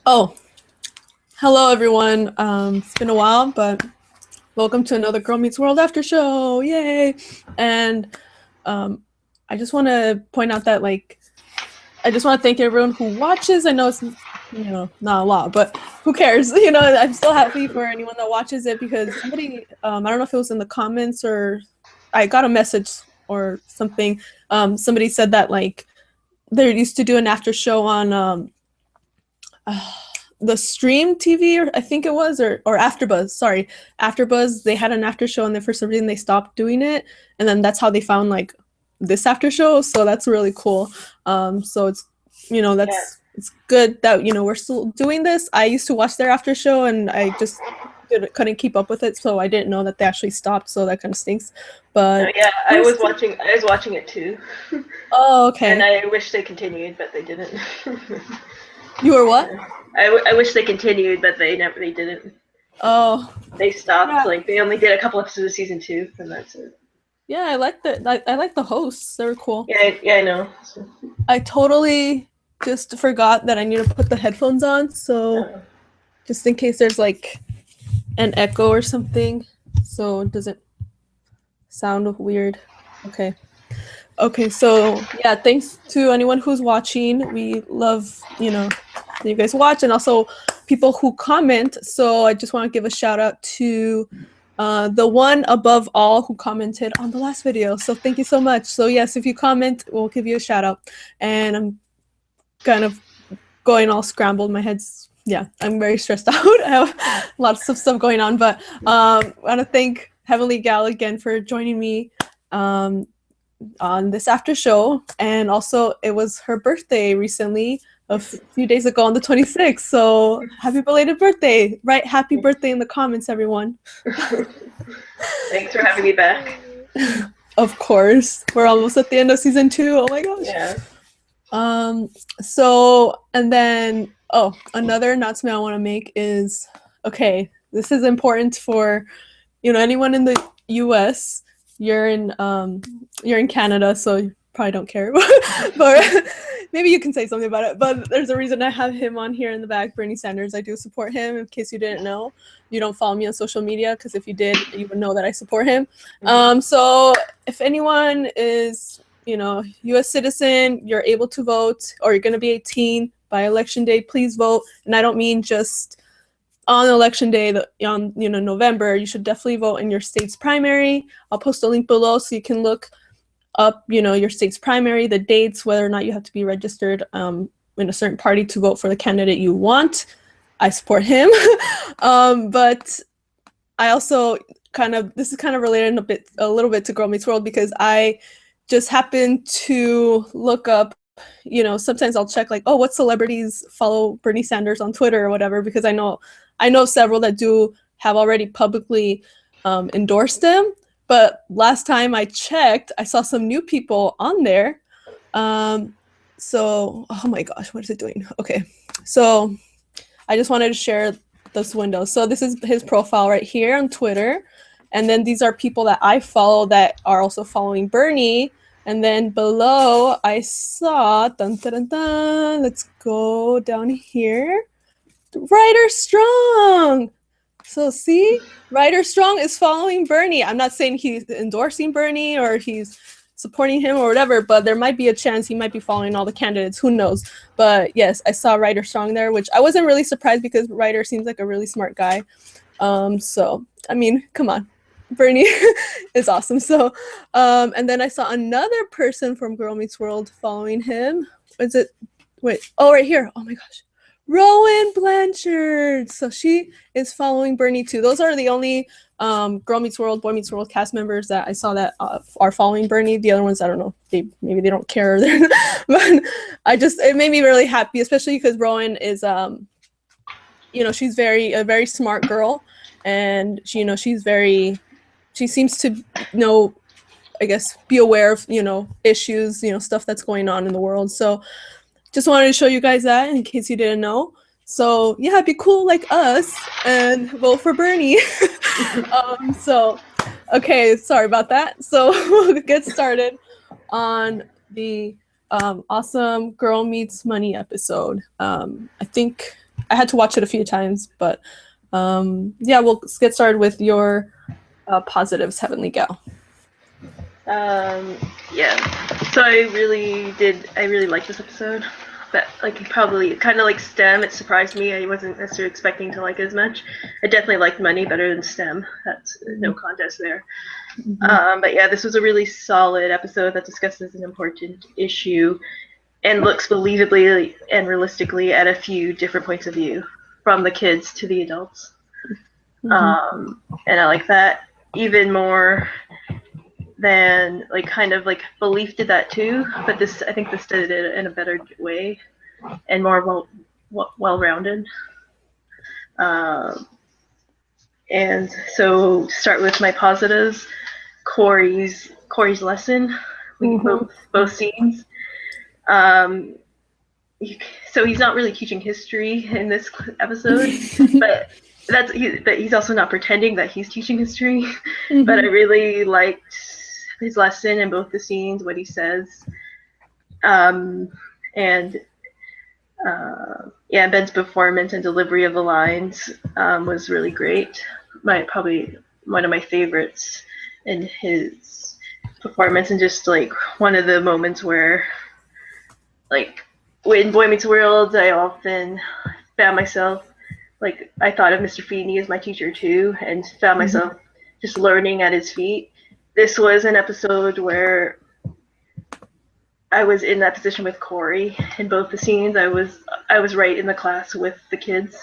Oh, hello everyone. It's been a while, but welcome to another Girl Meets World after show. Yay! And um, I just want to point out that I just want to thank everyone who watches. I know it's not a lot, but who cares? I'm still happy for anyone that watches it because somebody I don't know if it was in the comments or I got a message or something. Somebody said that they used to do an after show on the stream TV, or I think it was, or AfterBuzz. Sorry, AfterBuzz. They had an after show, and then for some reason they stopped doing it, and then that's how they found this after show. So that's really cool. So it's it's good that we're still doing this. I used to watch their after show, and I just couldn't keep up with it, so I didn't know that they actually stopped. So that kind of stinks. But yeah, I was watching it too. Oh, okay. And I wish they continued, but they didn't. You were what? I wish they continued, but they didn't. Oh. They stopped. Yeah. Like they only did a couple episodes of season 2, and that's it. Yeah, I like the hosts. They were cool. Yeah, I know. I totally just forgot that I need to put the headphones on, so just in case there's an echo or something, so it doesn't sound weird. Okay, so yeah, thanks to anyone who's watching. We love, that you guys watch, and also people who comment. So I just want to give a shout out to the one above all who commented on the last video. So thank you so much. So yes, if you comment, we'll give you a shout out. And I'm kind of going all scrambled. My head's, I'm very stressed out. I have lots of stuff going on, but I want to thank Heavenly Gal again for joining me on this after show. And also it was her birthday recently, a few days ago on the 26th. So happy belated birthday. Write happy birthday in the comments, everyone. Thanks for having me back. Of course. We're almost at the end of season 2. Oh my gosh. Yeah. So, and then, another announcement I want to make is, okay, this is important for, anyone in the US. You're in Canada, so you probably don't care, but maybe you can say something about it. But there's a reason I have him on here in the back, Bernie Sanders. I do support him. In case you didn't know, you don't follow me on social media, because if you did, you would know that I support him. So if anyone is, U.S. citizen, you're able to vote, or you're going to be 18 by election day, please vote. And I don't mean just on election day, on November. You should definitely vote in your state's primary. I'll post a link below so you can look up, your state's primary, the dates, whether or not you have to be registered in a certain party to vote for the candidate you want. I support him. But I also this is kind of related a little bit to Girl Meets World, because I just happened to look up, sometimes I'll check what celebrities follow Bernie Sanders on Twitter or whatever, because I know several that do have already publicly endorsed him. But last time I checked, I saw some new people on there. So, oh my gosh, what is it doing? Okay, so I just wanted to share this window. So this is his profile right here on Twitter. And then these are people that I follow that are also following Bernie. And then below I saw, let's go down here, Ryder Strong. So see, Ryder Strong is following Bernie. I'm not saying he's endorsing Bernie or he's supporting him or whatever, but there might be a chance he might be following all the candidates. Who knows? But yes, I saw Ryder Strong there, which I wasn't really surprised, because Ryder seems like a really smart guy. So, I mean, come on. Bernie is awesome. So, and then I saw another person from Girl Meets World following him. Is it? Wait. Oh, right here. Oh my gosh. Rowan Blanchard. So she is following Bernie too. Those are the only Girl Meets World, Boy Meets World cast members that I saw that are following Bernie. The other ones, I don't know. Maybe they don't care. But it made me really happy, especially because Rowan is she's a very smart girl, and she seems to I guess be aware of issues, stuff that's going on in the world. So just wanted to show you guys that in case you didn't know. So yeah, be cool like us and vote for Bernie. So okay, sorry about that. So we'll get started on the awesome Girl Meets Money episode. I think I had to watch it a few times, but yeah, we'll get started with your positives, Heavenly Gal. Yeah. So I really liked this episode. But like probably kind of like STEM, it surprised me. I wasn't necessarily expecting to like it as much. I definitely liked Money better than STEM. That's no contest there. But yeah, this was a really solid episode that discusses an important issue and looks believably and realistically at a few different points of view, from the kids to the adults. And I like that even more than like kind of like Belief did that too, but I think this did it in a better way and more well-rounded. And so to start with my positives, Corey's lesson, both scenes. So he's not really teaching history in this episode, but he's also not pretending that he's teaching history. But I really liked his lesson in both the scenes, what he says, and Ben's performance and delivery of the lines was really great. Probably one of my favorites in his performance, and just like one of the moments where, like, in Boy Meets World, I often found myself, like, I thought of Mr. Feeney as my teacher too, and found myself just learning at his feet. This was an episode where I was in that position with Corey in both the scenes. I was right in the class with the kids.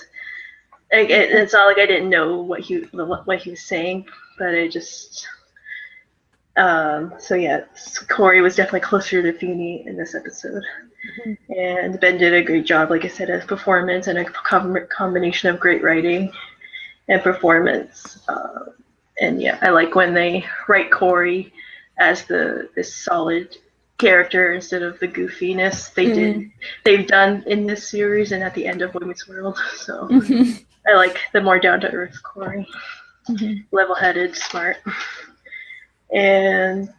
It's not like I didn't know what he was saying, but I just so yeah, Corey was definitely closer to Feeney in this episode. And Ben did a great job, like I said, as performance and a combination of great writing and performance. And yeah, I like when they write Corey as this solid character instead of the goofiness they've done in this series and at the end of Boy Meets World. So I like the more down to earth Corey, level-headed, smart. And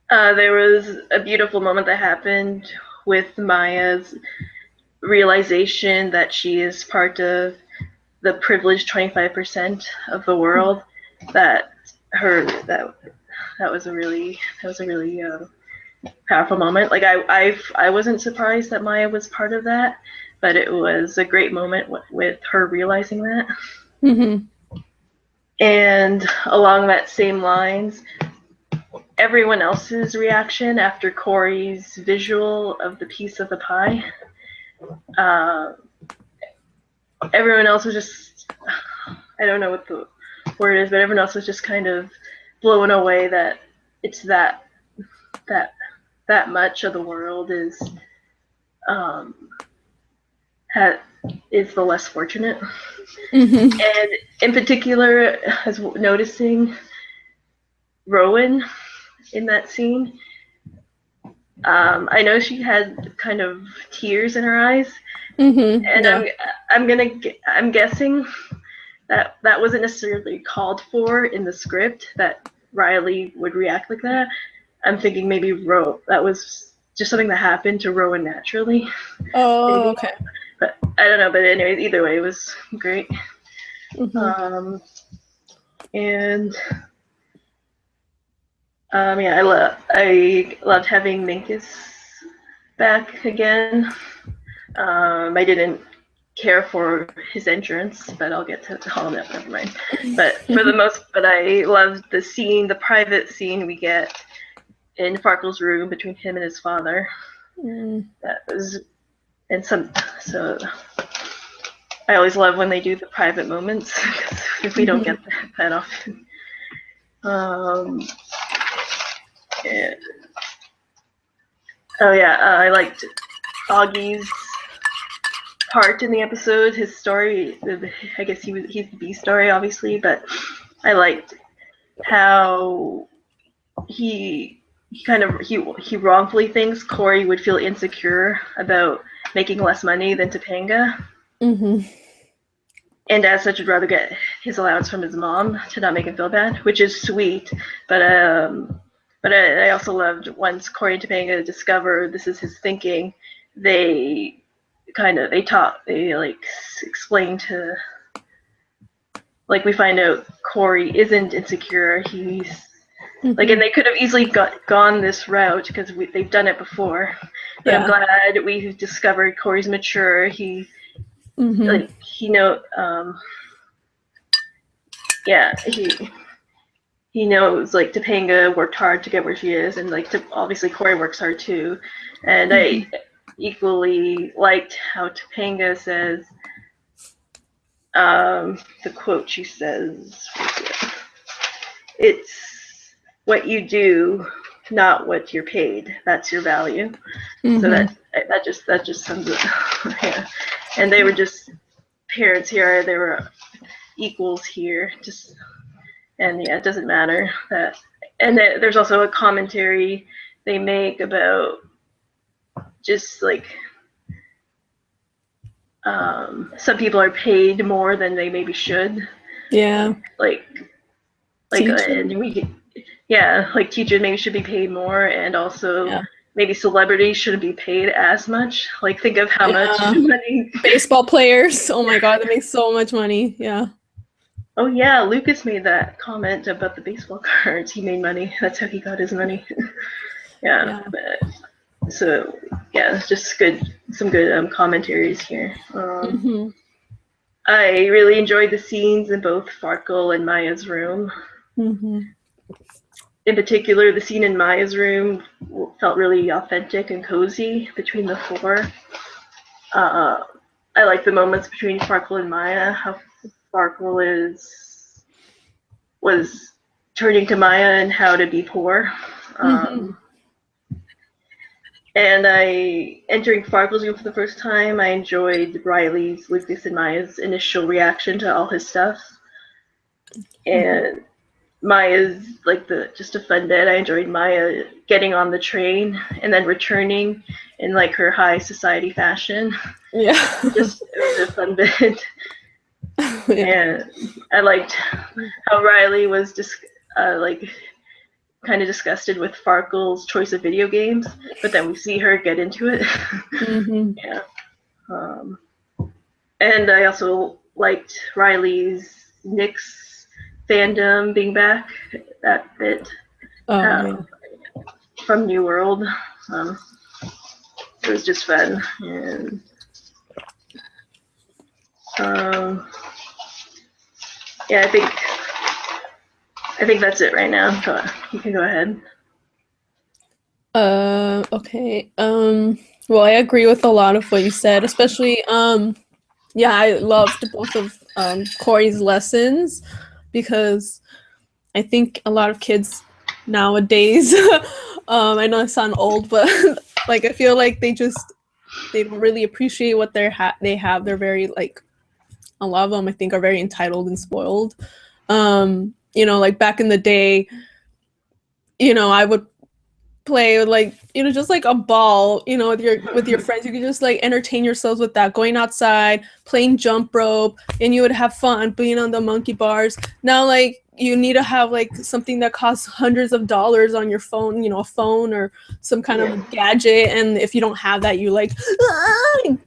there was a beautiful moment that happened with Maya's realization that she is part of the privileged 25% of the world. That was a really powerful moment. Like I wasn't surprised that Maya was part of that, but it was a great moment with her realizing that. And along that same lines, everyone else's reaction after Corey's visual of the piece of the pie, everyone else was just, I don't know what the word is, but everyone else was just kind of blown away that it's that much of the world is the less fortunate. And in particular, as noticing Rowan in that scene, I know she had kind of tears in her eyes, and yeah. I'm guessing that wasn't necessarily called for in the script, that Riley would react like that. I'm thinking maybe that was just something that happened to Rowan naturally. Oh, maybe. Okay. But I don't know. But anyways, either way, it was great. And yeah, I loved having Minkus back again. I didn't care for his entrance, but I'll get to all that. Never mind. But I loved the private scene we get in Farkle's room between him and his father. That was, so I always love when they do the private moments, because we don't get that often. I liked Augie's part in the episode, his story. I guess he's the B story, obviously, but I liked how he wrongfully thinks Corey would feel insecure about making less money than Topanga. And as such would rather get his allowance from his mom to not make him feel bad, which is sweet. But I also loved once Corey and Topanga discover this is his thinking, they they like explain to, like, we find out Corey isn't insecure. He's like, and they could have easily gone this route because they've done it before. But I'm glad we've discovered Corey's mature. He like he know yeah he knows, like, Topanga worked hard to get where she is, and like obviously Corey works hard too. And I equally liked how Topanga says, the quote she says, it's what you do, not what you're paid. That's your value. So that just sums it. Yeah. And they were just parents here. They were equals here. And yeah, it doesn't matter that. And there's also a commentary they make about just like some people are paid more than they maybe should. Yeah. Like and like teachers maybe should be paid more, and also maybe celebrities shouldn't be paid as much. Like, think of how much money baseball players. Oh my God, they make so much money. Yeah. Oh yeah, Lucas made that comment about the baseball cards. He made money. That's how he got his money. So yeah, it's just some good commentaries here. I really enjoyed the scenes in both Farkle and Maya's room. In particular, the scene in Maya's room felt really authentic and cozy between the four. I like the moments between Farkle and Maya, how Farkle was turning to Maya and how to be poor. And entering Farkle's room for the first time, I enjoyed Riley's, Lucas, and Maya's initial reaction to all his stuff. And Maya's like just a fun bit. I enjoyed Maya getting on the train and then returning in like her high society fashion. Yeah. It was a fun bit. And I liked how Riley was just like kind of disgusted with Farkle's choice of video games, but then we see her get into it. Yeah. And I also liked Riley's Nick's fandom being back, that bit from New World. It was just fun. And yeah, I think that's it right now. You can go ahead. Okay. Well, I agree with a lot of what you said, especially I loved both of Corey's lessons, because I think a lot of kids nowadays, I know I sound old, but like, I feel like they don't really appreciate what they have. They're very, like, a lot of them, I think, are very entitled and spoiled. Like back in the day, I would play with, like, just like a ball, with your friends. You could just like entertain yourselves with that, going outside, playing jump rope, and you would have fun being on the monkey bars. Now, like, you need to have like something that costs hundreds of dollars on your phone, a phone or some kind of gadget, and if you don't have that, you like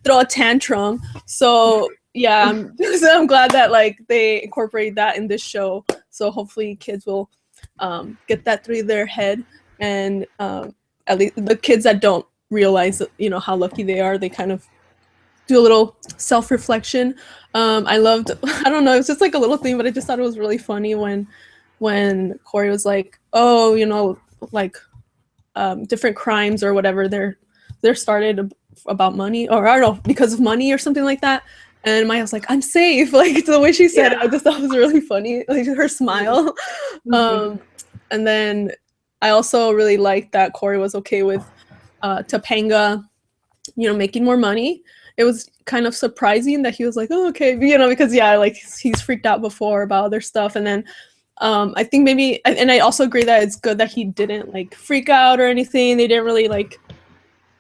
throw a tantrum. So yeah, I'm glad that like they incorporate that in this show. So hopefully kids will get that through their head, and at least the kids that don't realize how lucky they are, they kind of do a little self-reflection. I don't know, it's just like a little thing, but I just thought it was really funny when Corey was like, oh, like different crimes or whatever, they're started about money, or I don't know, because of money or something like that. And Maya was like, I'm safe. Like, the way she said it, I just thought it was really funny. Like, her smile. And then I also really liked that Corey was okay with Topanga, making more money. It was kind of surprising that he was like, oh, okay, because like he's freaked out before about other stuff. And then I think maybe, and I also agree that it's good that he didn't like freak out or anything. They didn't really like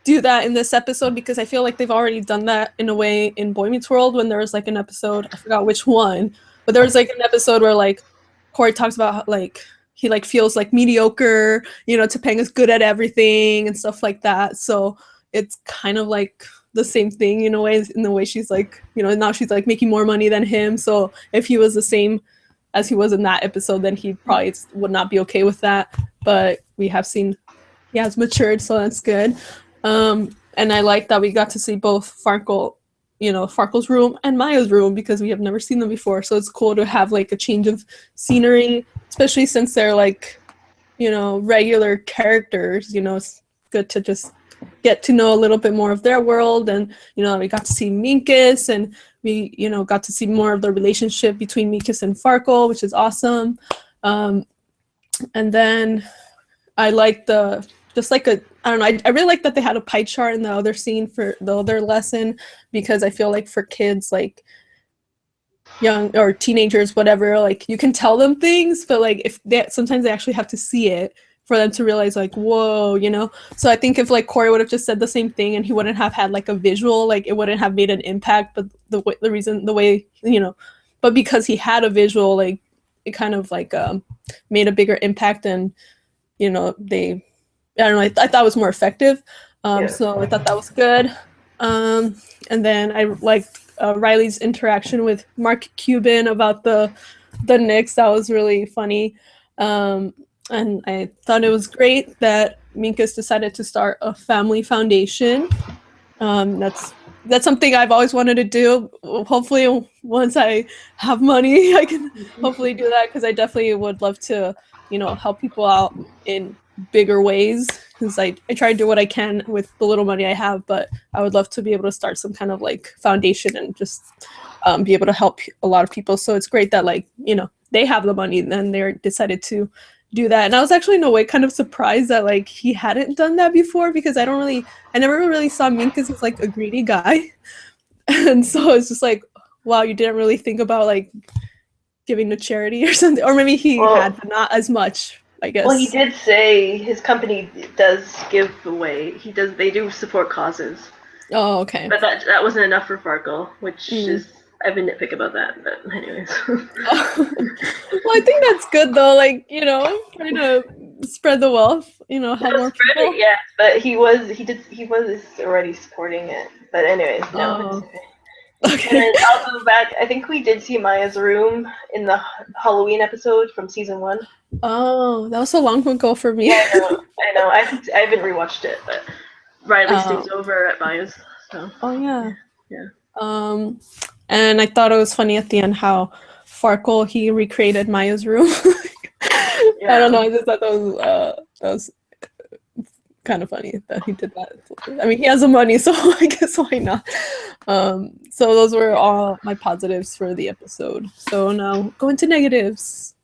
do that in this episode, because I feel like they've already done that in a way in Boy Meets World, when there was like an episode, I forgot which one, but there was like an episode where like Corey talks about how, like, he like feels like mediocre, Topanga's good at everything and stuff like that. So it's kind of like the same thing in a way. In the way she's like, now she's like making more money than him. So if he was the same as he was in that episode, then he probably would not be okay with that. But we have seen he has matured, so that's good. And I like that we got to see both Farkle's room and Maya's room, because we have never seen them before. So it's cool to have like a change of scenery, especially since they're like, regular characters. It's good to just get to know a little bit more of their world. And, we got to see Minkus, and we, got to see more of the relationship between Minkus and Farkle, which is awesome. And then I like I really like that they had a pie chart in the other scene for the other lesson, because I feel like for kids, like young or teenagers, whatever, like you can tell them things, but like sometimes they actually have to see it for them to realize, like, whoa, So I think if like Corey would have just said the same thing and he wouldn't have had like a visual, like it wouldn't have made an impact. But but because he had a visual, like it kind of like made a bigger impact, and I don't know, I thought it was more effective. So I thought that was good. And then I liked Riley's interaction with Mark Cuban about the Knicks. That was really funny. And I thought it was great that Minkus decided to start a family foundation. That's something I've always wanted to do. Hopefully, once I have money, I can hopefully do that, because I definitely would love to, help people out in bigger ways, because I try to do what I can with the little money I have, but I would love to be able to start some kind of like foundation and just be able to help a lot of people. So it's great that like, they have the money and they decided to do that. And I was actually in a way kind of surprised that like he hadn't done that before, because I never really saw Minkus as like a greedy guy. And so it's just like, wow, you didn't really think about like giving to charity or something, or maybe he had, but not as much, I guess. Well, he did say his company does give away. They do support causes. Oh, okay. But that wasn't enough for Farkle, which is, I've been nitpick about that, but anyways. Well, I think that's good though, like, trying to spread the wealth, help more people. Yeah, but he was already supporting it. But anyways, no. Okay. And then I'll go back. I think we did see Maya's room in the Halloween episode from season 1. Oh, that was so long ago for me. Yeah, I know. I haven't rewatched it, but Riley stays over at Maya's. So. Oh yeah. Yeah. And I thought it was funny at the end how Farkle, he recreated Maya's room. Yeah. I don't know. I just thought that was kind of funny that he did that. I mean, he has the money, so I guess why not? So those were all my positives for the episode. So now go into negatives.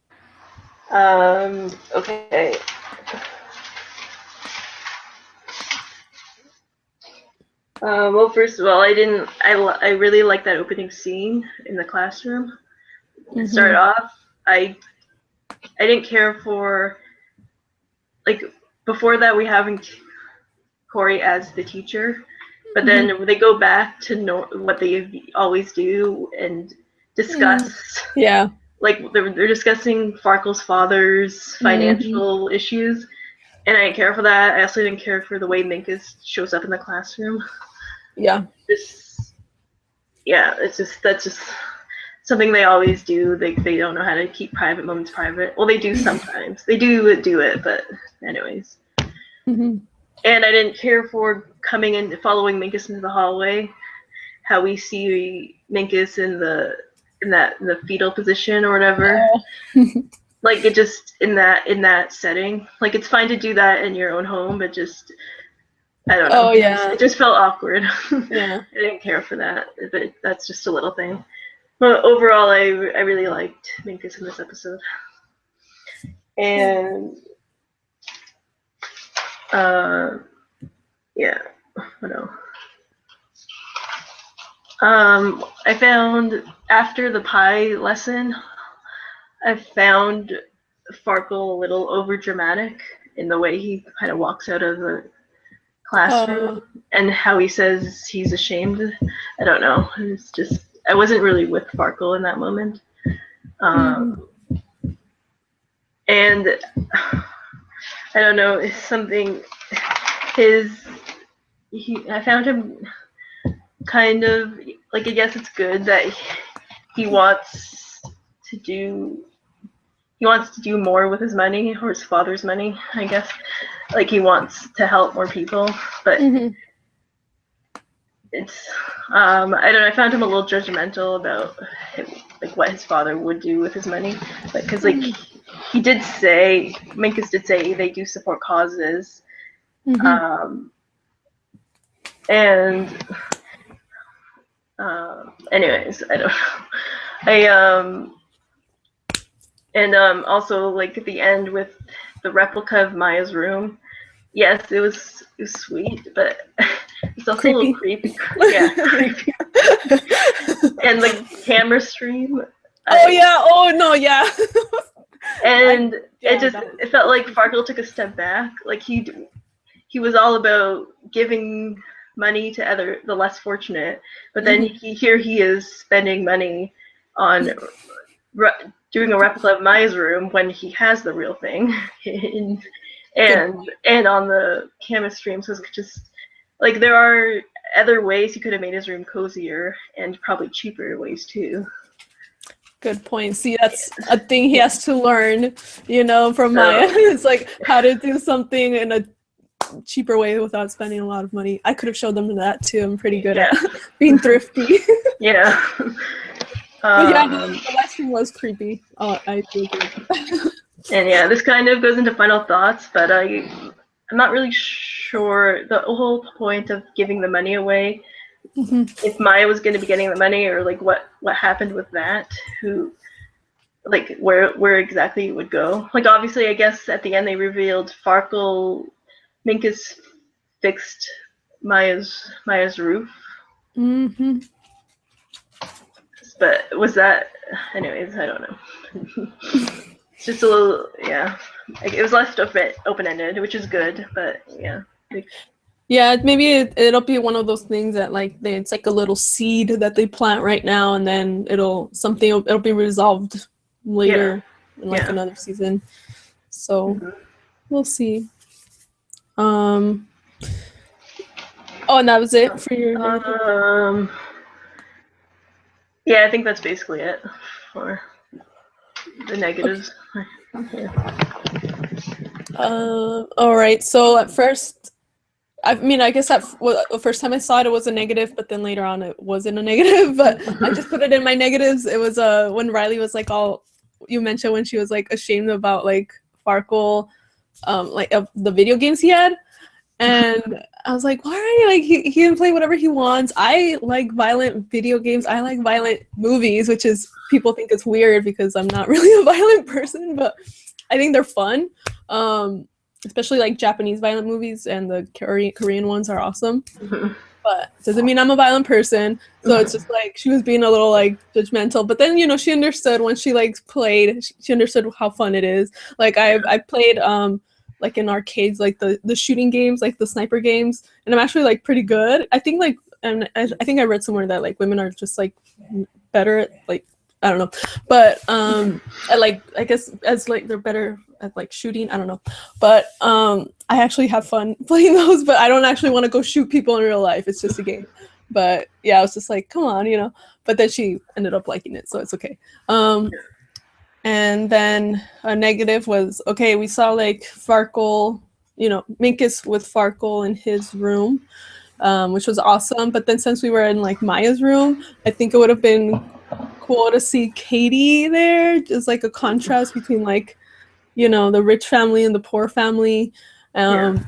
Okay. Well, first of all, I really like that opening scene in the classroom. To start off, I didn't care for, like, before that we haven't Corey as the teacher, but then they go back to know what they always do and discuss. Yeah. Like they're discussing Farkle's father's financial issues, and I didn't care for that. I also didn't care for the way Minkus shows up in the classroom. Yeah. That's just something they always do. They don't know how to keep private moments private. Well, they do sometimes. They do it, but anyways. And I didn't care for coming in, following Minkus into the hallway. How we see Minkus in the fetal position or whatever. Like it just in that setting. Like it's fine to do that in your own home, but just I don't know. Oh yeah. It just felt awkward. Yeah. I didn't care for that, but that's just a little thing. But overall, I really liked Minkus in this episode. And yeah, what else? I found after the pie lesson, I found Farkle a little over dramatic in the way he kind of walks out of the classroom and how he says he's ashamed. I don't know. It's just I wasn't really with Farkle in that moment. And I don't know, it's something I found him kind of like, I guess it's good that he wants to do more with his money, or his father's money, I guess. Like, he wants to help more people, but it's I don't know. I found him a little judgmental about like what his father would do with his money, because like he did say, Minkus did say they do support causes, and anyways, I don't know. And also, like, at the end with the replica of Maya's room, yes, it was sweet, but it's also creepy. A little creepy. Yeah, creepy. And the camera stream. Oh no, yeah. And it felt like Farkle took a step back. Like, he was all about giving money to the less fortunate, but then here he is spending money on doing a replica of Maya's room when he has the real thing, and on the camera stream. So it's just like, there are other ways he could have made his room cozier, and probably cheaper ways too. Good point. See, that's a thing he has to learn, from Maya. It's like how to do something in a cheaper way without spending a lot of money. I could have showed them that too. I'm pretty good at being thrifty. Yeah. But the live stream was creepy. Oh, I do agree. And yeah, this kind of goes into final thoughts, but I'm not really sure the whole point of giving the money away. If Maya was going to be getting the money, or like what happened with that, like where exactly it would go. Like, obviously, I guess at the end they revealed Minkus fixed Maya's roof. But was that, anyways, I don't know. It's just a little, like, it was left open-ended, which is good, but yeah, maybe it'll be one of those things that, like, it's like a little seed that they plant right now, and then it'll be resolved later in like another season. So we'll see. Oh, and that was it for your yeah, I think that's basically it for the negatives. Okay. All right. So at first, I guess the first time I saw it, it was a negative, but then later on it wasn't a negative, but I just put it in my negatives. It was when Riley was like you mentioned when she was like ashamed about like Farkle, like of the video games he had. And I was like, why are you like, he can play whatever he wants. I like violent video games. I like violent movies, which is, people think it's weird because I'm not really a violent person, but I think they're fun. Especially like Japanese violent movies, and the Korean ones are awesome. But it doesn't mean I'm a violent person. So it's just like, she was being a little like judgmental, but then, she understood when she like played, she understood how fun it is. Like I played, like in arcades, like the shooting games, like the sniper games, and I'm actually like pretty good. I think like, and I think I read somewhere that like women are just like better at, like, I don't know, but I guess as like they're better at like shooting, I don't know, but I actually have fun playing those, but I don't actually want to go shoot people in real life. It's just a game. But yeah, I was just like, come on, but then she ended up liking it, so it's okay. And then a negative was, okay, we saw like Farkle, Minkus with Farkle in his room, which was awesome. But then since we were in like Maya's room, I think it would have been cool to see Katie there, just like a contrast between like, the rich family and the poor family, and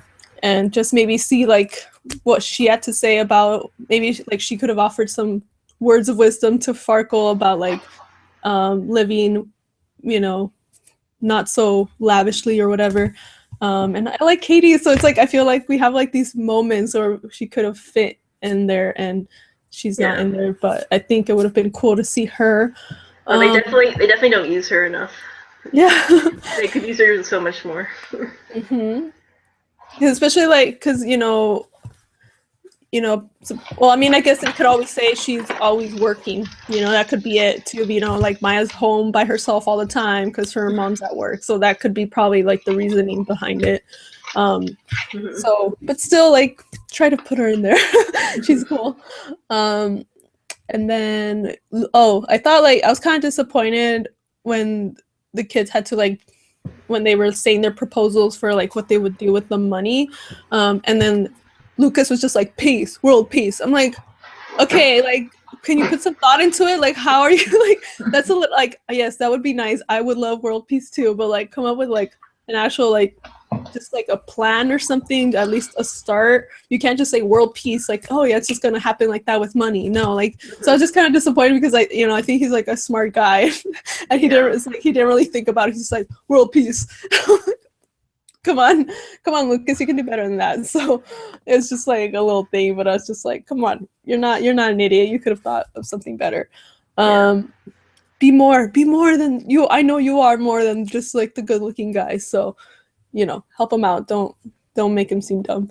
just maybe see like what she had to say about, maybe like she could have offered some words of wisdom to Farkle about like living, not so lavishly or whatever. And I like Katie, so it's like, I feel like we have like these moments where she could have fit in there and she's not in there, but I think it would have been cool to see her. Well, they definitely don't use her enough. Yeah. They could use her so much more. Especially like, because well, I mean, I guess it could always say she's always working, that could be it too. Like Maya's home by herself all the time because her mom's at work, so that could be probably like the reasoning behind it. So, but still, like, try to put her in there. She's cool. And then I thought like I was kind of disappointed when the kids had to like when they were saying their proposals for like what they would do with the money, and then Lucas was just like peace, world peace. I'm like, okay, like can you put some thought into it? Like how are you like that's a little like yes, that would be nice. I would love world peace too, but like come up with like an actual like just like a plan or something, at least a start. You can't just say world peace like, oh yeah, it's just gonna happen like that with money. No, like so I was just kind of disappointed because I think he's like a smart guy and he didn't really think about it. He's just like world peace. come on Lucas, you can do better than that. So it's just like a little thing, but I was just like, come on, you're not an idiot, you could have thought of something better. Be more than you. I know you are more than just like the good looking guy, so help him out. Don't make him seem dumb.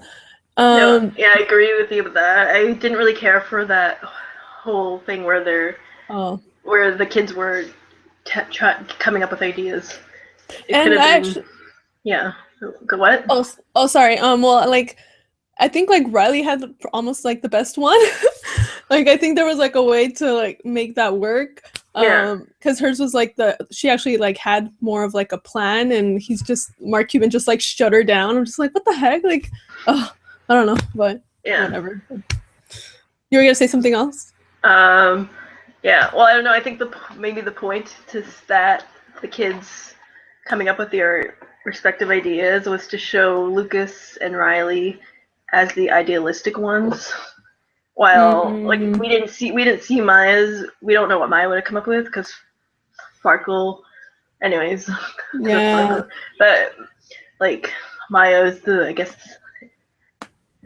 No, yeah, I agree with you with that. I didn't really care for that whole thing where where the kids were coming up with ideas. It could have been, yeah. What? Oh, sorry. Well, like, I think like Riley had almost like the best one. Like, I think there was like a way to like make that work. Because hers was like she actually like had more of like a plan, and Mark Cuban just like shut her down. I'm just like, what the heck? Like, I don't know, but whatever. You were gonna say something else? Yeah. Well, I don't know. I think maybe the point is that the kids coming up with their respective ideas was to show Lucas and Riley as the idealistic ones. While like we didn't see Maya's, we don't know what Maya would have come up with because Farkle, anyways. Yeah. But like Maya is I guess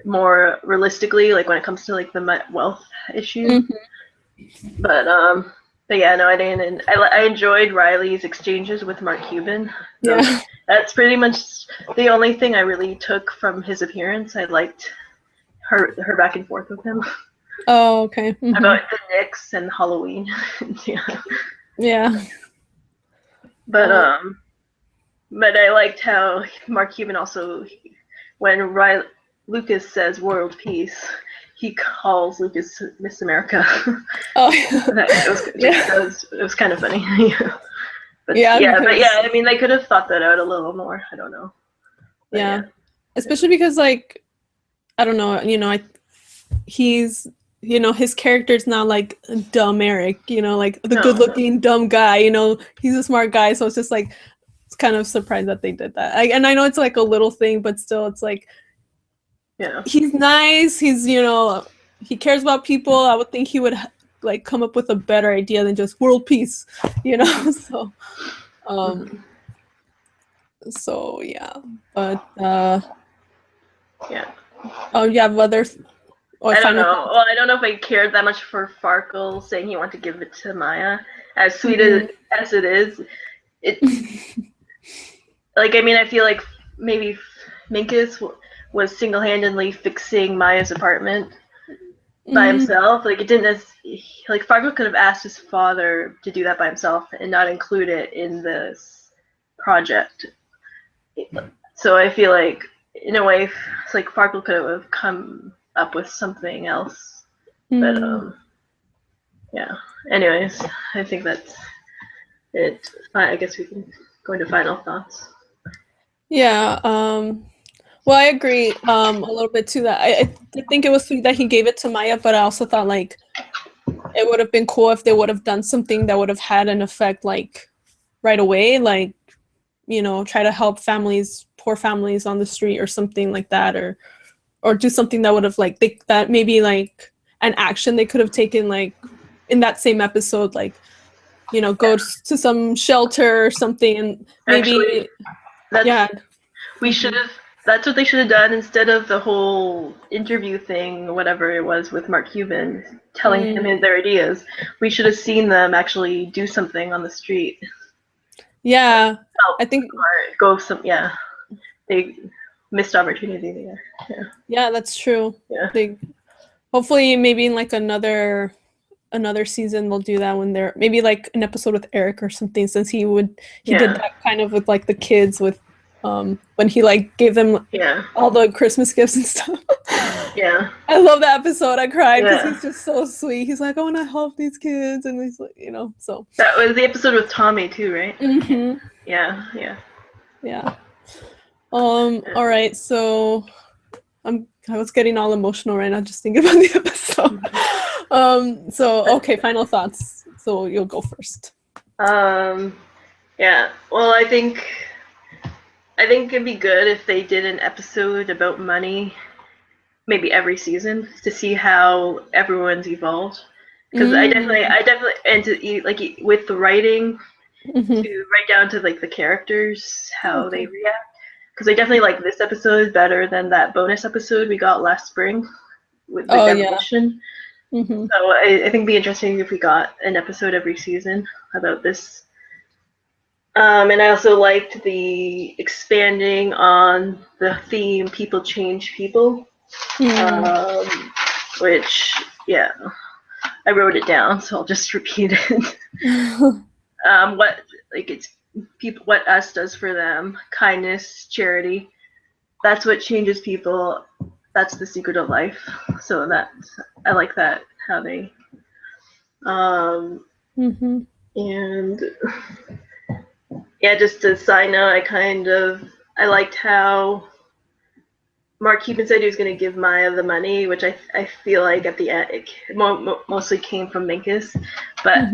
more realistically like when it comes to like the wealth issue. But yeah, no, I didn't. And I enjoyed Riley's exchanges with Mark Cuban. Yeah. That's pretty much the only thing I really took from his appearance. I liked her back and forth with him. Oh, okay. About the Knicks and Halloween. Yeah. But I liked how Mark Cuban also, when Lucas says world peace, he calls Lucas Miss America. Oh, it was kind of funny. But I mean, they could have thought that out a little more. I don't know. But, yeah, especially because like I don't know, he's his character's not like dumb Eric, like the good-looking dumb guy. He's a smart guy, so it's just like it's kind of surprised that they did that. And I know it's like a little thing, but still, it's like he's nice. He's he cares about people. I would think he would like come up with a better idea than just world peace, So, so yeah, but yeah. Oh, you have others? I don't know. Well, I don't know if I cared that much for Farkle saying he wanted to give it to Maya. As sweet as it is, like, I mean, I feel like maybe Minkus was single-handedly fixing Maya's apartment by himself. Like, it didn't like Farkle could have asked his father to do that by himself and not include it in this project. So I feel like, in a way, it's like Farkle could have come up with something else. But yeah. Anyways, I think that's it. I guess we can go into final thoughts. Yeah. Well, I agree a little bit to that. I think it was sweet that he gave it to Maya, but I also thought like it would have been cool if they would have done something that would have had an effect like right away, like try to help poor families on the street or something like that, or do something that would have like that maybe like an action they could have taken like in that same episode, like go to some shelter or something, and maybe that's what they should have done instead of the whole interview thing, whatever it was with Mark Cuban telling him their ideas. We should have seen them actually do something on the street. Yeah, I think they missed opportunity there. Yeah, that's true. Yeah. Hopefully maybe in like another season they'll do that when they're maybe like an episode with Eric or something, since he did that kind of with like the kids with when he like gave them Yeah. all the Christmas gifts and stuff. Yeah. I love that episode. I cried because Yeah. he's just so sweet. He's like, I want to help these kids, and he's like, you know, so. That was the episode with Tommy too, right? Mm-hmm. Yeah. Yeah. Yeah. All right. So I was getting all emotional right now just thinking about the episode. So okay, final thoughts. So you'll go first. Yeah. Well, I think it'd be good if they did an episode about money, maybe every season, to see how everyone's evolved. Because I definitely, and to like with the writing, Mm-hmm. to write down to like the characters, how they Okay. react. Because I definitely like this episode better than that bonus episode we got last spring with the demolition. Yeah. Mm-hmm. So I think it'd be interesting if we got an episode every season about this. And I also liked the expanding on the theme "People Change People," which, yeah, I wrote it down, so I'll just repeat it. What like it's people, what us does for them, kindness, charity. That's what changes people. That's the secret of life. So that I like that how they. And yeah, just a side note, I liked how Mark Cuban said he was going to give Maya the money, which I feel like at the end it mostly came from Minkus, but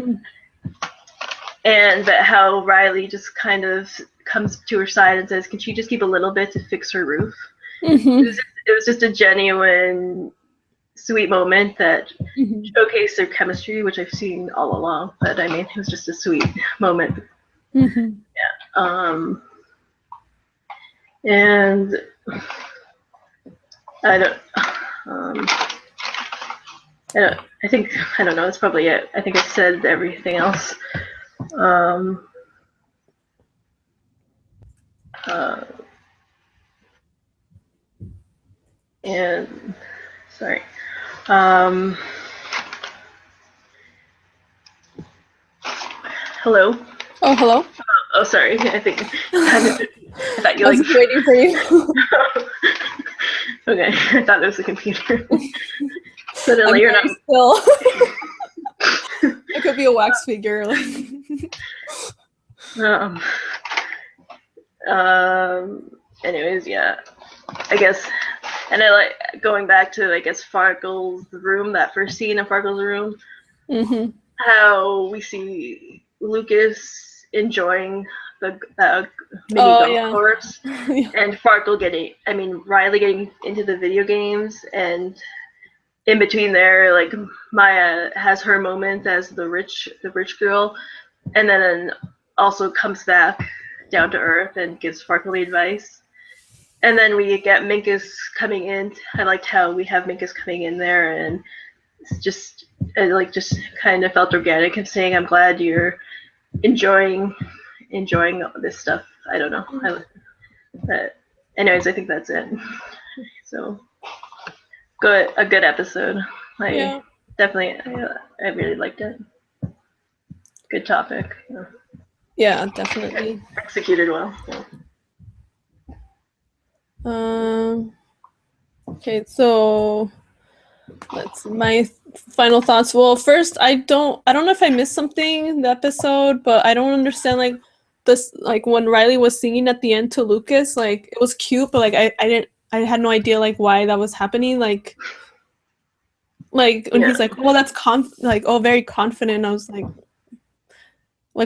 but how Riley just kind of comes to her side and says, "Can she just keep a little bit to fix her roof?" It was just a genuine, sweet moment that showcased their chemistry, which I've seen all along. But I mean, it was just a sweet moment. Yeah. And I don't. I think I don't know. That's probably it. I think I said everything else. And sorry. Hello. Oh, hello. Oh, sorry. I thought you I was waiting for you. Okay, I thought it was the computer. Suddenly you're not still. It could be a wax figure. Anyways, yeah. I guess, and I like going back to, I guess, Farkle's room, that first scene in Farkle's room. How we see Lucas enjoying the mini golf course, and Riley getting into the video games, and in between there, like Maya has her moment as the rich girl, and then also comes back down to earth and gives Farkle the advice. And then we get Minkus coming in. I liked how we have Minkus coming in there, and it's just kind of felt organic and saying, "I'm glad you're enjoying this stuff." I don't know. But anyways, I think that's it. So a good episode. Definitely, I really liked it. Good topic. Yeah, definitely. Executed well. Okay, so my final thoughts. Well, first, I don't know if I missed something in the episode, but I don't understand like this, like when Riley was singing at the end to Lucas, like it was cute, but like I had no idea like why that was happening. Like when he's like, "Oh, that's very confident." I was like,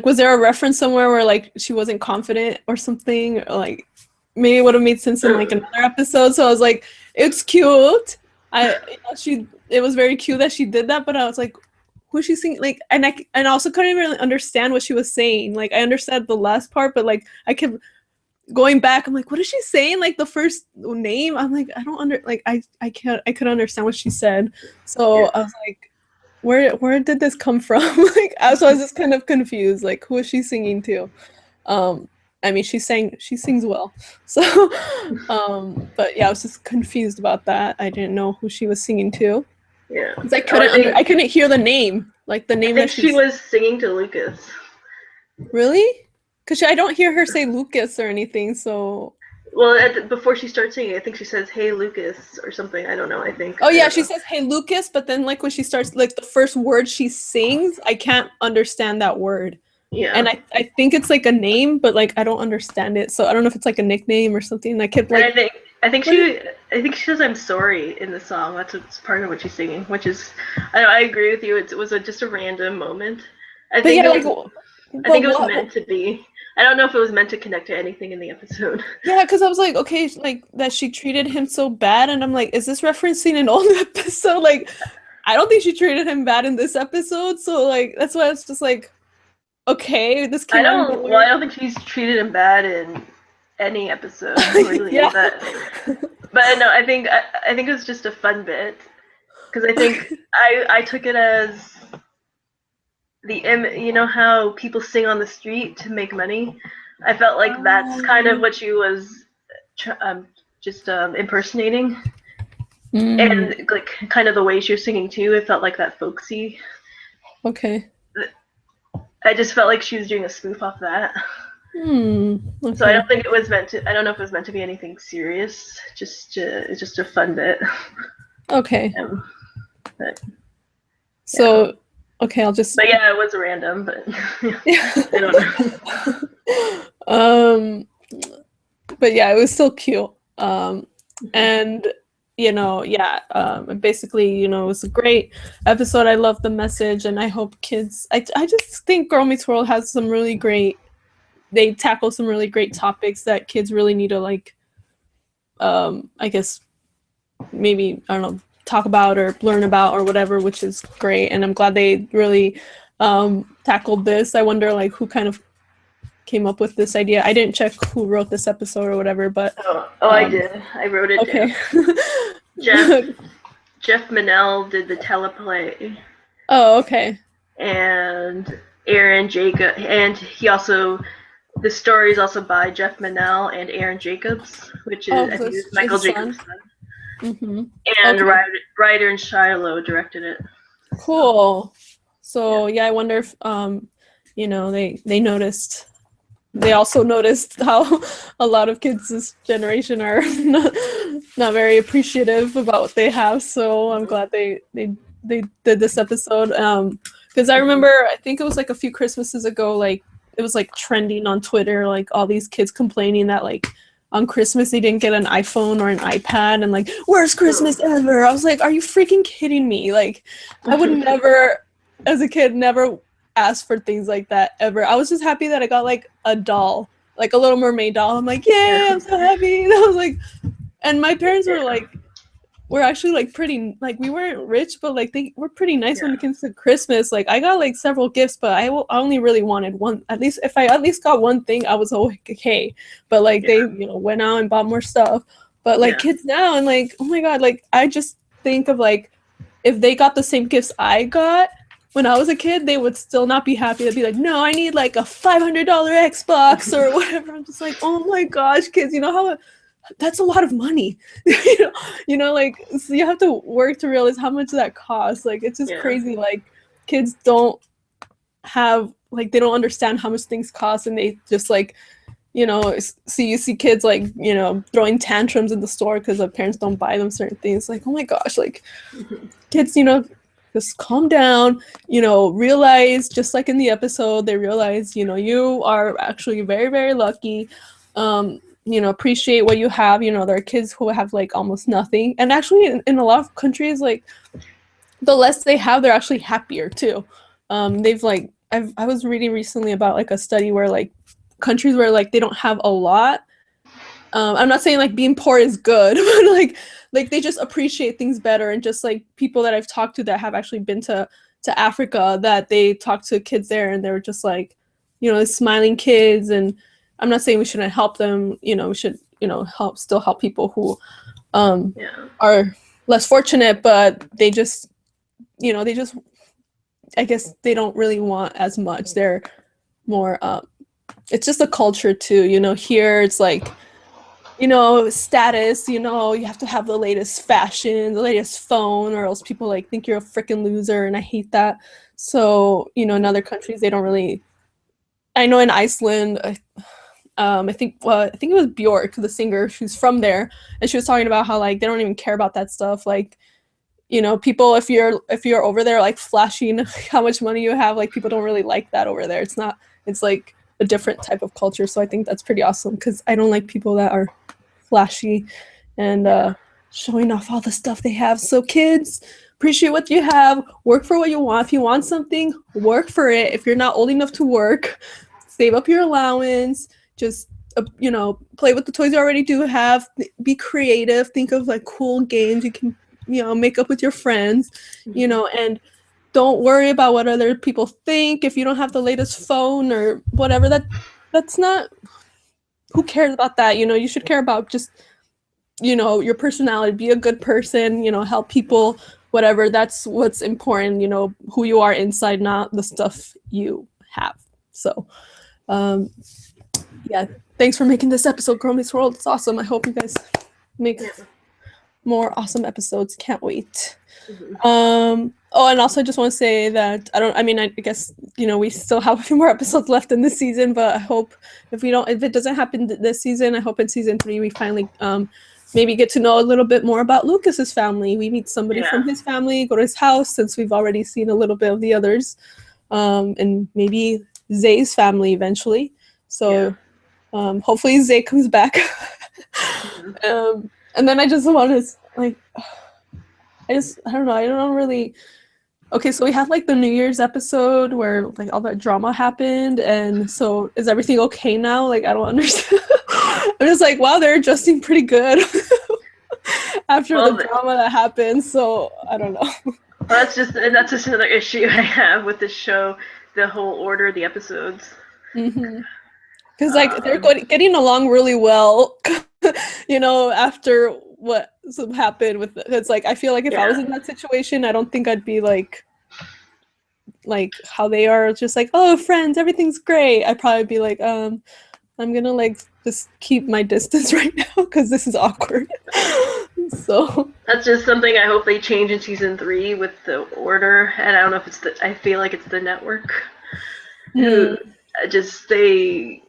was there a reference somewhere where like she wasn't confident or something? Or, like maybe it would have made sense in like another episode. So I was like, it's cute. It was very cute that she did that, but I was like, who's she singing? Like, and I also couldn't really understand what she was saying. Like, I understood the last part, but like I kept going back. I'm like, what is she saying? Like the first name. I'm like, I don't I couldn't understand what she said. So I was like, where did this come from? Like, I was just kind of confused. Like, who is she singing to? I mean, she sings well. So, but yeah, I was just confused about that. I didn't know who she was singing to. Yeah. Because I couldn't hear the name. Like the name I think she was singing to Lucas. Really? Because I don't hear her say Lucas or anything, so... Well, before she starts singing, I think she says, "Hey, Lucas," or something. I don't know. I think. Oh, yeah, I she don't know. says, hey, Lucas, but then, like, when she starts, like, the first word she sings, I can't understand that word. And Yeah. I think it's, like, a name, but, like, I don't understand it. So I don't know if it's, like, a nickname or something. I kept, And like... I think she says, "I'm sorry" in the song. That's part of what she's singing, which is, I agree with you. It was just a random moment. I But think yeah, it like, was. I but think it was what... meant to be. I don't know if it was meant to connect to anything in the episode. Yeah, because I was like, okay, like, that she treated him so bad, and I'm like, is this referencing an old episode? Like, I don't think she treated him bad in this episode, so, like, that's why I was just like, okay, this I came out of don't. Well, I nowhere. don't think she's treated him bad in any episode, really. Yeah. But no, I think it was just a fun bit because I think I took it as you know how people sing on the street to make money. I felt like that's kind of what she was just impersonating, Mm, and like kind of the way she was singing too. It felt like that folksy. okay. I just felt like she was doing a spoof off that. So I Okay. don't think it was meant to. I don't know if it was meant to be anything serious. It's just a fun bit. Okay. But yeah. So, okay, I'll just... But yeah, it was random. But Yeah. I don't know. Um, but yeah, it was still cute. And yeah, basically, it was a great episode. I love the message, and I hope kids. I just think Girl Meets World has some really great. They tackle some really great topics that kids really need to, like. I guess maybe, I don't know, talk about or learn about or whatever, which is great. And I'm glad they really tackled this. I wonder, like, who kind of came up with this idea. I didn't check who wrote this episode or whatever, but I did. I wrote it okay. down. Jeff Manel did the teleplay. Oh, okay. And Aaron Jacob, and the story is also by Jeff Manel and Aaron Jacobs, which is I So think it's it's Michael his son. Jacobs' son. Mm-hmm. And Okay. Ryder and Shiloh directed it. Cool. So yeah, I wonder if they noticed. They also noticed how a lot of kids this generation are not very appreciative about what they have. So I'm glad they did this episode. Because I remember, I think it was like a few Christmases ago, like it was like trending on Twitter, like all these kids complaining that like on Christmas they didn't get an iPhone or an iPad, and like, worst Christmas ever. I was like, are you freaking kidding me? Like, I would never, as a kid, never ask for things like that ever. I was just happy that I got like a doll, like a Little Mermaid doll. I'm like, yay, I'm so happy. And I was like, and my parents were like, we're actually like pretty, like we weren't rich, but like they were pretty nice when it comes to Christmas. Like I got like several gifts, but I only really wanted one. At least if I at least got one thing, I was okay. But like they went out and bought more stuff. But like kids now, and like, oh my god, like I just think of like if they got the same gifts I got when I was a kid, they would still not be happy. They'd be like, no, I need like a $500 Xbox or whatever. I'm just like, oh my gosh, kids, that's a lot of money. Like, so you have to work to realize how much that costs. Like, it's just crazy. Like, kids don't have, like, they don't understand how much things cost, and they just like, so you see kids like, throwing tantrums in the store because the parents don't buy them certain things. Like, oh my gosh, like kids, just calm down, realize, just like in the episode, they realize, you are actually very, very lucky. Appreciate what you have. There are kids who have like almost nothing. And actually in a lot of countries, like the less they have, they're actually happier too. They've like, I was reading recently about like a study where like countries where like they don't have a lot. I'm not saying like being poor is good, but like they just appreciate things better. And just like people that I've talked to that have actually been to Africa, that they talk to kids there and they're just like, smiling kids. And I'm not saying we shouldn't help them, we should, still help people who are less fortunate, but they just, I guess they don't really want as much. They're more, it's just a culture too, here it's like, status, you have to have the latest fashion, the latest phone, or else people like think you're a freaking loser, and I hate that. So, in other countries, they don't really, I know in Iceland, I think it was Bjork, the singer, she's from there, and she was talking about how like they don't even care about that stuff. Like, you know, people, if you're over there like flashing how much money you have, like people don't really like that over there. It's like a different type of culture. So I think that's pretty awesome, because I don't like people that are flashy and showing off all the stuff they have. So kids, appreciate what you have, work for what you want. If you want something, work for it. If you're not old enough to work, save up your allowance. Just you know, play with the toys you already do have. Be creative. Think of like cool games you can, you know, make up with your friends, you know, and don't worry about what other people think. If you don't have the latest phone or whatever, that's not, who cares about that? You know, you should care about just, you know, your personality. Be a good person, you know, help people, whatever. That's what's important, you know, who you are inside, not the stuff you have. So yeah, thanks for making this episode, Girl Meets World. It's awesome. I hope you guys make more awesome episodes. Can't wait. Oh, and also I just want to say that I guess, you know, we still have a few more episodes left in this season, but I hope if it doesn't happen this season, I hope in season 3 we finally maybe get to know a little bit more about Lucas's family. We meet somebody from his family, go to his house, since we've already seen a little bit of the others, and maybe Zay's family eventually. So hopefully Zay comes back. And then I just want to like, I don't know. I don't really. Okay, so we had like the New Year's episode where like all that drama happened, and so is everything okay now? Like, I don't understand. I'm just like, wow, they're adjusting pretty good after the drama that happened. So I don't know. Well, that's just another issue I have with the show, the whole order of the episodes. Because like they're getting along really well, you know, after what happened with it's like I feel like if I was in that situation, I don't think I'd be like how they are, just like, oh, friends, everything's great. I'd probably be like, I'm gonna like just keep my distance right now because this is awkward. So that's just something I hope they change in season 3 with the order. And I don't know if it's I feel like it's the network who just they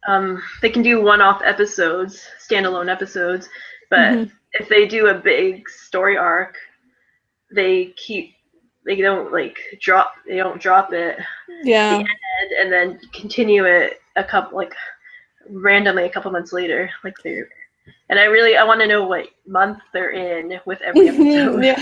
can do one-off episodes, standalone episodes, but if they do a big story arc, they don't drop it at the end and then continue it randomly a couple months later, and I want to know what month they're in with every episode.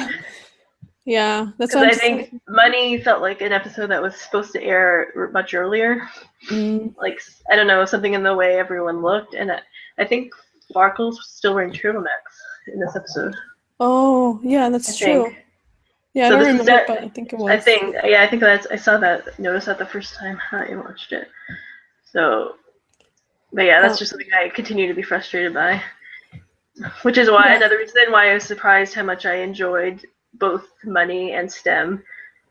Yeah, that's what I think. Money felt like an episode that was supposed to air much earlier. Like, I don't know, something in the way everyone looked, and I think Sparkle's still wearing turtlenecks in this episode. Oh, yeah, that's true. Yeah, so I don't remember, but I think it was. I think I saw that, noticed that the first time I watched it. So, but yeah, that's just something I continue to be frustrated by. Which is why another reason why I was surprised how much I enjoyed both Money and STEM,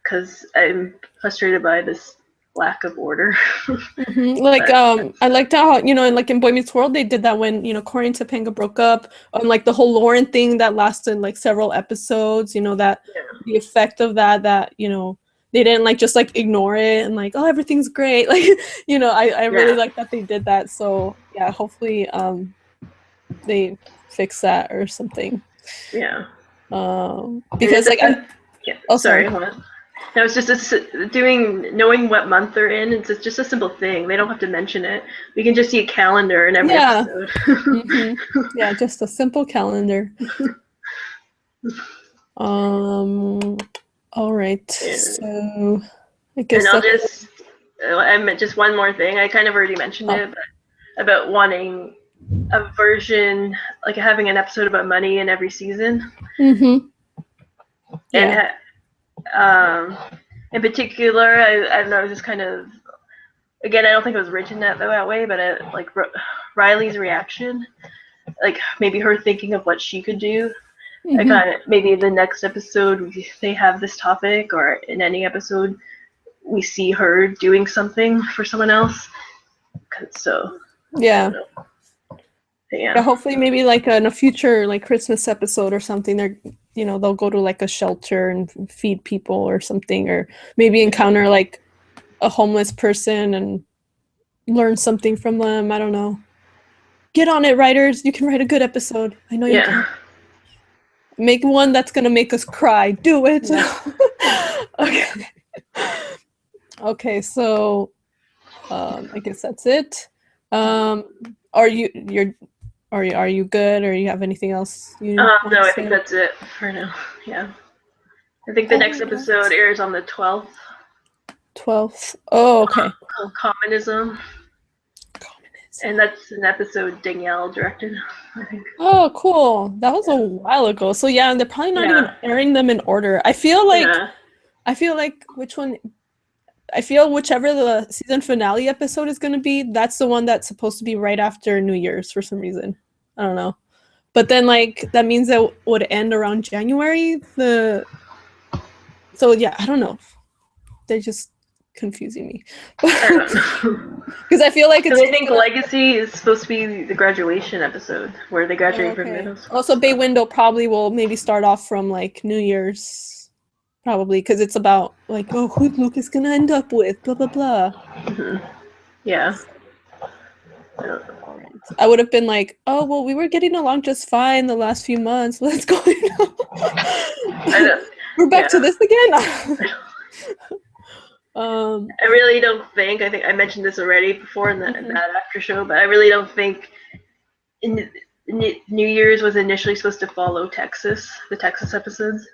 because I'm frustrated by this lack of order. Like I liked how, you know, like in Boy Meets World they did that when, you know, Corey and Topanga broke up, and like the whole Lauren thing that lasted like several episodes, you know, that the effect of that, you know, they didn't like just like ignore it and like, oh, everything's great, like, you know, I really like that they did that. So yeah, hopefully they fix that or something. Because like sorry. No, it's just knowing what month they're in. It's just a simple thing. They don't have to mention it. We can just see a calendar in every episode. Yeah, just a simple calendar. All right. So I guess. And just one more thing. I kind of already mentioned it, but about wanting a version, like having an episode about money in every season. And in particular, I don't know, just kind of, again, I don't think it was written that way, but like Riley's reaction, like maybe her thinking of what she could do. I kind of, maybe the next episode they have this topic, or in any episode we see her doing something for someone else. So yeah, hopefully maybe like in a future like Christmas episode or something, they're, you know, they'll go to like a shelter and feed people or something, or maybe encounter like a homeless person and learn something from them. I don't know. Get on it, writers. You can write a good episode. I know you can. Make one that's gonna make us cry. Do it. Okay. Okay, so I guess that's it. Are you good, or you have anything else you No, want to I say? think that's it for now. Yeah. I think the next episode airs on the 12th. 12th. Oh, okay. Communism. And that's an episode Danielle directed, I think. Oh, cool. That was a while ago. So yeah, and they're probably not even airing them in order. I feel like whichever the season finale episode is going to be, that's the one that's supposed to be right after New Year's for some reason. I don't know. But then like that means that would end around January. So yeah, I don't know. They're just confusing me. Because I feel like I think Legacy is supposed to be the graduation episode where they graduate from middle school. Also, Bay Window probably will maybe start off from like New Year's, probably because it's about like, oh, who Lucas gonna end up with, blah blah blah. Yeah. I would have been like, oh well, we were getting along just fine the last few months. What's going on? We're back to this again. I really don't think. I think I mentioned this already before in that after show, but I really don't think New Year's was initially supposed to follow the Texas episodes.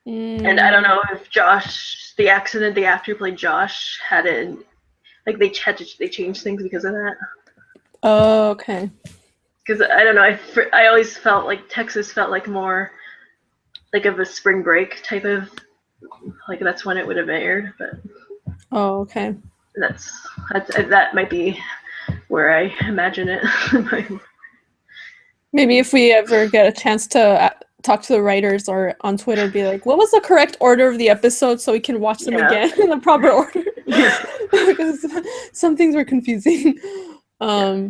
And I don't know if Josh, the accident day after played Josh, had it like they changed things because of that. Oh, okay. Because I don't know, I always felt like Texas felt like more like of a spring break type of, like that's when it would have aired, but. Oh, okay. That might be where I imagine it. Maybe if we ever get a chance to talk to the writers or on Twitter, be like, what was the correct order of the episode so we can watch them again in the proper order? Because some things were confusing. Oh,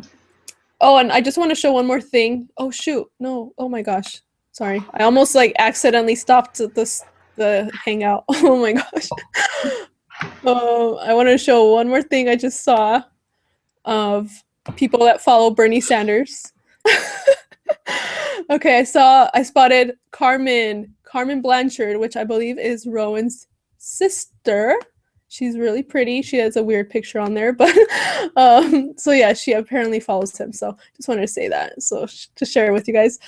and I just want to show one more thing. Oh, shoot. No. Oh, my gosh. Sorry. I almost like accidentally stopped the hangout. Oh, my gosh. I want to show one more thing I just saw of people that follow Bernie Sanders. Okay, I spotted Carmen Blanchard, which I believe is Rowan's sister. She's really pretty. She has a weird picture on there, but so yeah, she apparently follows him. So just wanted to say that. So to share it with you guys.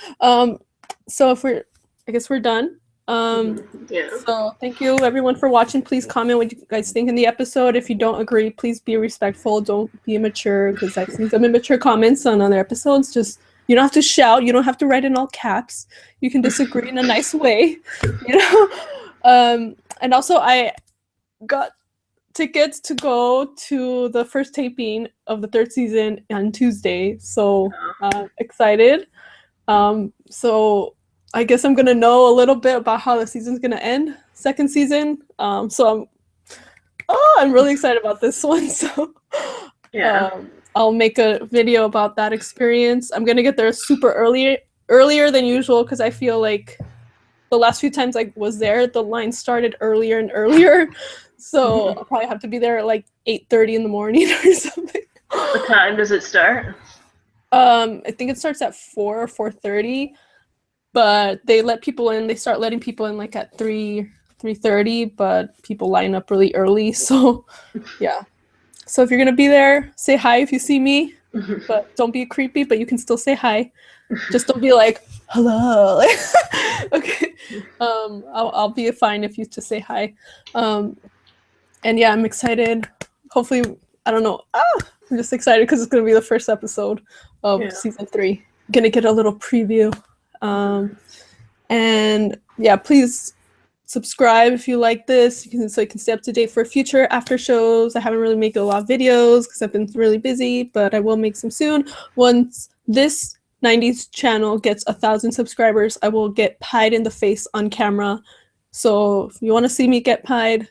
So I guess we're done. So thank you everyone for watching. Please comment what you guys think in the episode. If you don't agree, please be respectful. Don't be immature, because I've seen some immature comments on other episodes. Just, you don't have to shout. You don't have to write in all caps. You can disagree in a nice way, you know. And also I got tickets to go to the first taping of the 3rd season on Tuesday. So excited. So I guess I'm gonna know a little bit about how the season's gonna end, 2nd season. So I'm really excited about this one. So I'll make a video about that experience. I'm gonna get there super earlier than usual, because I feel like the last few times I was there, the line started earlier and earlier. So I'll probably have to be there at like 8:30 in the morning or something. What time does it start? I think it starts at 4 or 4:30. But they let people in. They start letting people in like at 3:30, but people line up really early. So yeah. So if you're gonna be there, say hi if you see me. But don't be creepy, but you can still say hi. Just don't be like, hello. Okay. I'll be fine if you just say hi. And yeah, I'm excited. Hopefully, I don't know. I'm just excited because it's gonna be the first episode of season 3. Gonna get a little preview. And yeah, please subscribe if you like this, so you can stay up to date for future after shows. I haven't really made a lot of videos because I've been really busy, but I will make some soon. Once this 90s channel gets 1,000 subscribers, I will get pied in the face on camera. So if you want to see me get pied,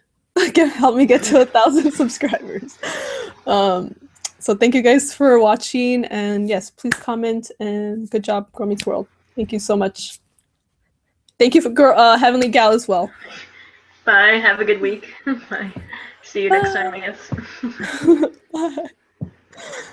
help me get to 1,000 subscribers. So thank you guys for watching, and yes, please comment, and good job, Girl Meets World. Thank you so much. Thank you for Heavenly Gal as well. Bye. Have a good week. Bye. See you next time, I guess. Bye.